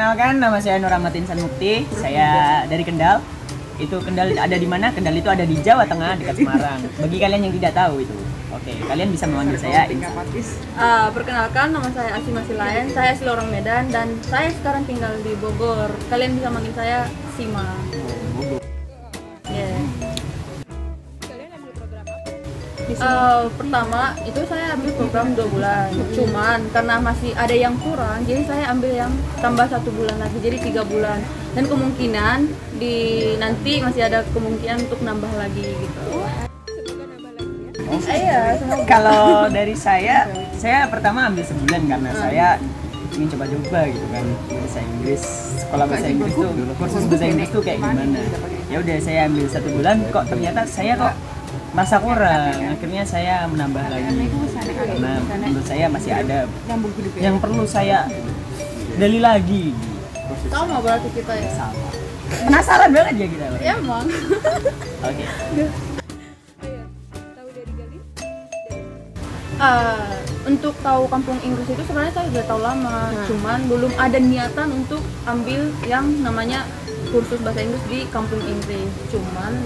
Perkenalkan, nama saya Nur Ahmad Insan Mukti. Saya dari Kendal. Itu Kendal ada di mana? Kendal itu ada di Jawa Tengah, dekat Semarang. Bagi kalian yang tidak tahu itu. Oke, kalian bisa memanggil saya Insan. Perkenalkan, nama saya Asim Asilayan. Saya asli orang Medan dan saya sekarang tinggal di Bogor. Kalian bisa manggil saya Sima. Yeah. Pertama itu saya ambil program 2 bulan, cuman karena masih ada yang kurang, jadi saya ambil yang tambah 1 bulan lagi, jadi 3 bulan. Dan kemungkinan di nanti masih ada kemungkinan untuk nambah lagi gitu. Iya, Kalau dari saya pertama ambil sebulan karena saya ingin coba-coba gitu kan bahasa Inggris, sekolah bahasa Inggris tuh, kursus bahasa Inggris tuh kayak gimana. Ya udah saya ambil 1 bulan, kok ternyata saya masa kurang, akhirnya saya menambah lagi karena menurut saya masih ada yang perlu saya gali lagi. sama berarti kita ya. Sama. Penasaran banget ya kita. Ya emang. Oke. Untuk tahu kampung Inggris itu sebenarnya saya sudah tahu lama, cuman belum ada niatan untuk ambil yang namanya kursus bahasa Inggris di kampung Inggris. Cuman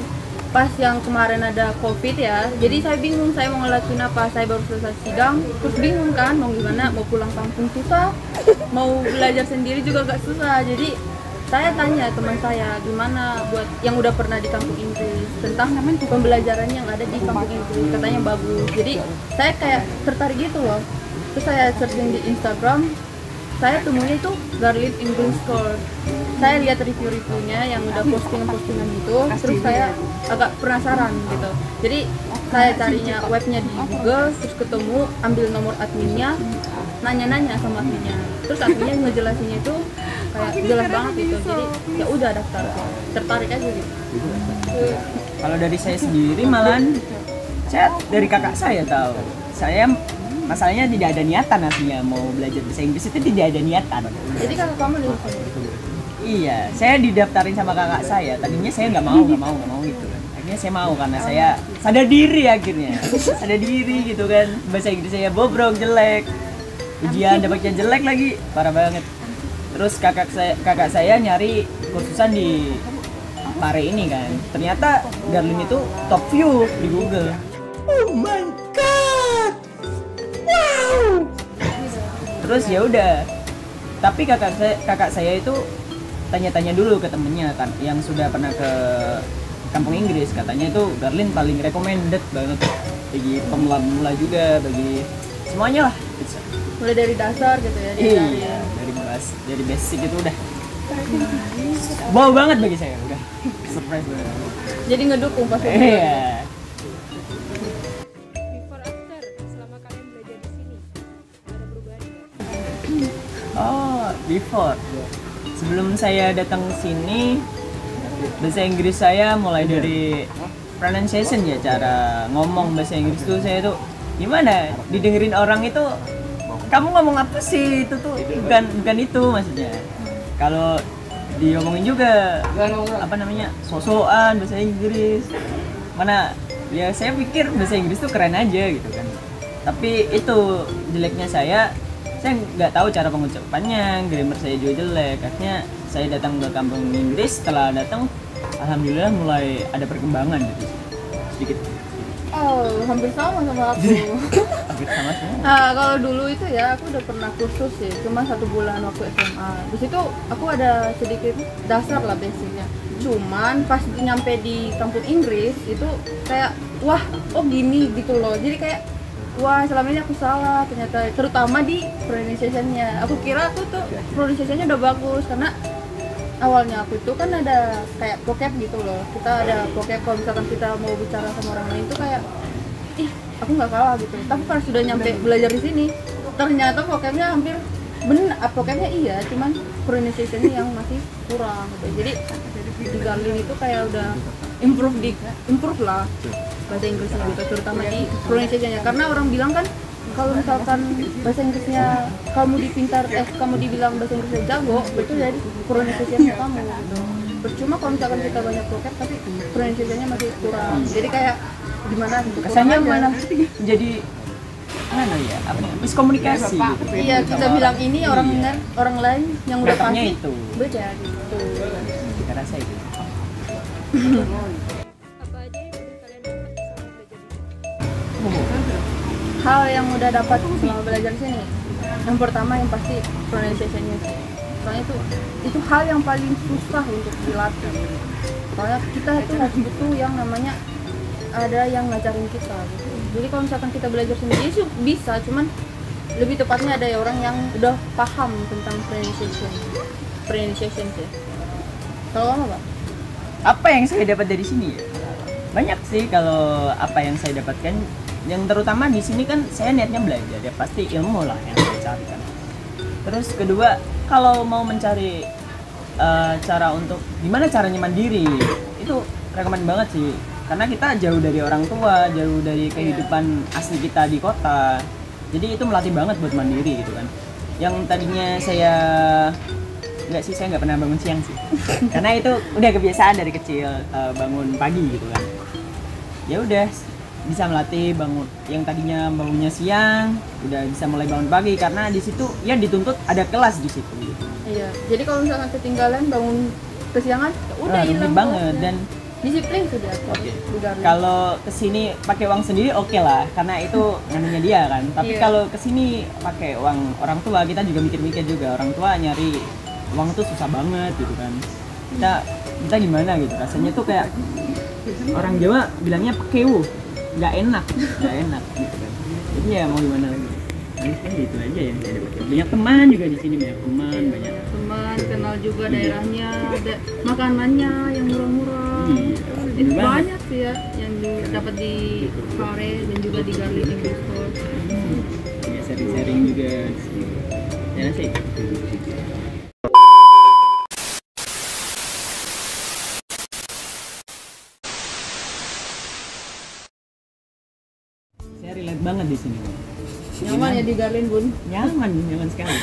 pas yang kemarin ada COVID ya, jadi saya bingung saya mau ngelakuin apa. Saya baru selesai sidang, terus bingung kan mau gimana, mau pulang kampung susah, mau belajar sendiri juga agak susah. Jadi saya tanya teman saya gimana buat yang udah pernah di kampung Inggris tentang pembelajaran yang ada di kampung Inggris, katanya bagus. Jadi saya kayak tertarik gitu loh. Terus saya searching di Instagram, saya temunya itu Garlic English Course. Saya lihat review-reviewnya yang udah postingan-postingan gitu, terus saya agak penasaran gitu. Jadi saya carinya webnya di Google, terus ketemu, ambil nomor adminnya, nanya-nanya sama adminnya. Terus adminnya ngejelasinnya itu kayak jelas banget gitu. Jadi ya udah daftar, tertarik aja gitu. Kalau dari saya sendiri malahan saya dari kakak saya tahu. Saya masalahnya tidak ada niatan aslinya mau belajar bahasa Inggris, itu tidak ada niatan. Jadi kalau kamu di Iya, saya didaftarin sama kakak saya. Tadinya saya nggak mau gitu kan. Akhirnya saya mau karena saya sadar diri akhirnya. Sadar diri gitu kan. Bahasa Inggris saya bobrok, jelek. Ujian dapatnya jelek lagi, parah banget. Terus kakak saya nyari kursusan di Pare ini kan. Ternyata Garlin itu top view di Google. Oh my god. Wow. Terus ya udah. Tapi kakak saya itu tanya-tanya dulu ke temennya kan yang sudah pernah ke kampung Inggris, katanya itu Garlin paling recommended banget bagi pemula juga, bagi semuanya lah. mulai dari dasar gitu ya. Iya, dari basic itu udah wow banget bagi saya, udah surprise banget. Jadi ngedukung pas Iya. Before after selama kalian belajar di sini ada perubahan nggak? Oh, before. Sebelum saya datang ke sini, bahasa Inggris saya mulai dari pronunciation ya, cara ngomong bahasa Inggris tuh saya tuh gimana? Didengerin orang itu, kamu ngomong apa sih? Itu tuh bukan itu maksudnya. Kalau diomongin juga apa namanya? Sosokan bahasa Inggris. Mana ya saya pikir bahasa Inggris tuh keren aja gitu kan. Tapi itu jeleknya saya nggak tahu cara pengucapannya, grammar saya juga jelek. Akhirnya saya datang ke kampung Inggris, setelah datang alhamdulillah mulai ada perkembangan gitu sedikit. Oh, hampir sama aku. Hampir sama semua. Kalau dulu itu ya aku udah pernah kursus sih, cuma 1 bulan waktu SMA. Di situ aku ada sedikit dasar lah basicnya. Cuman pas nyampe di kampung Inggris itu kayak wah, oh gini gitu loh. Jadi kayak wah, selama ini aku salah ternyata, terutama di pronunciation-nya. Aku kira aku tuh pronunciation-nya udah bagus karena awalnya aku itu kan ada kayak vocab gitu loh. Kita ada vocab kalau misalkan kita mau bicara sama orang lain itu kayak ih, aku nggak kalah gitu. Tapi pas sudah nyampe belajar di sini, ternyata vocabnya hampir benar, vocabnya iya, cuman pronunciation-nya yang masih kurang gitu. Jadi di Garlin itu kayak udah improve lah bahasa Inggrisnya gitu, terutama di pronunciation-nya. Karena orang bilang kan kalau misalkan bahasa Inggrisnya kamu dibilang bahasa Inggrisnya jago, itu dari pronunciation-nya kamu gitu. Percuma kalau misalkan kita banyak vocab tapi pronunciation-nya masih kurang. Jadi kayak gimana gitu. Kesannya mana jadi mana ya, apa ya, miskomunikasi gitu. Iya, kita Sama bilang ini orang iya. benar, orang lain yang udah Datangnya pasti itu. beda gitu. Kita rasa itu. Apa aja yang udah kalian dapat selama belajar di sini? Hal yang udah dapat selama belajar di sini, yang pertama yang pasti pronunciation-nya sih. Soalnya itu hal yang paling susah untuk dilatih. Soalnya kita tuh harus butuh yang namanya ada yang ngajarin kita gitu. Jadi kalau misalkan kita belajar sendiri sih bisa, cuman lebih tepatnya ada orang yang udah paham tentang pronunciation sih. Kalau kamu apa? Apa yang saya dapat dari sini ya? Banyak sih kalau apa yang saya dapatkan. Yang terutama di sini kan saya niatnya belajar, ya pasti ilmu lah yang saya cari kan. Terus kedua, kalau mau mencari cara untuk gimana caranya mandiri, itu rekomen banget sih. Karena kita jauh dari orang tua, jauh dari kehidupan asli kita di kota. Jadi itu melatih banget buat mandiri gitu kan. Yang tadinya saya saya nggak pernah bangun siang sih. Karena itu udah kebiasaan dari kecil, bangun pagi gitu kan. Ya udah bisa melatih bangun yang tadinya bangunnya siang, udah bisa mulai bangun pagi karena di situ ya dituntut ada kelas di situ gitu. Iya. Jadi kalau misalkan ketinggalan bangun kesiangan, ya udah Rugi hilang banget kelasnya. dan disiplin sudah. Oke. Udah. kalau kesini pakai uang sendiri oke lah karena itu nganunya dia kan. Tapi Iya. kalau kesini pakai uang orang tua kita juga mikir-mikir juga, orang tua nyari uang tuh susah banget gitu kan. Kita gimana gitu rasanya tuh kayak orang Jawa bilangnya pekewu, nggak enak gitu kan. Jadi ya mau gimana lagi. Nah, kan gitu aja yang saya dapat. Banyak teman juga di sini, banyak banyak. Teman kenal juga daerahnya, ada makanannya yang murah-murah. Iya, Itu bener banget. banyak sih ya yang dapat di Kare dan juga di Garlic English Store. Ya sharing-sharing juga di sini. Ya sih. Saya relate banget di sini. Nyaman ya di Garlin Bun. Nyaman sekali.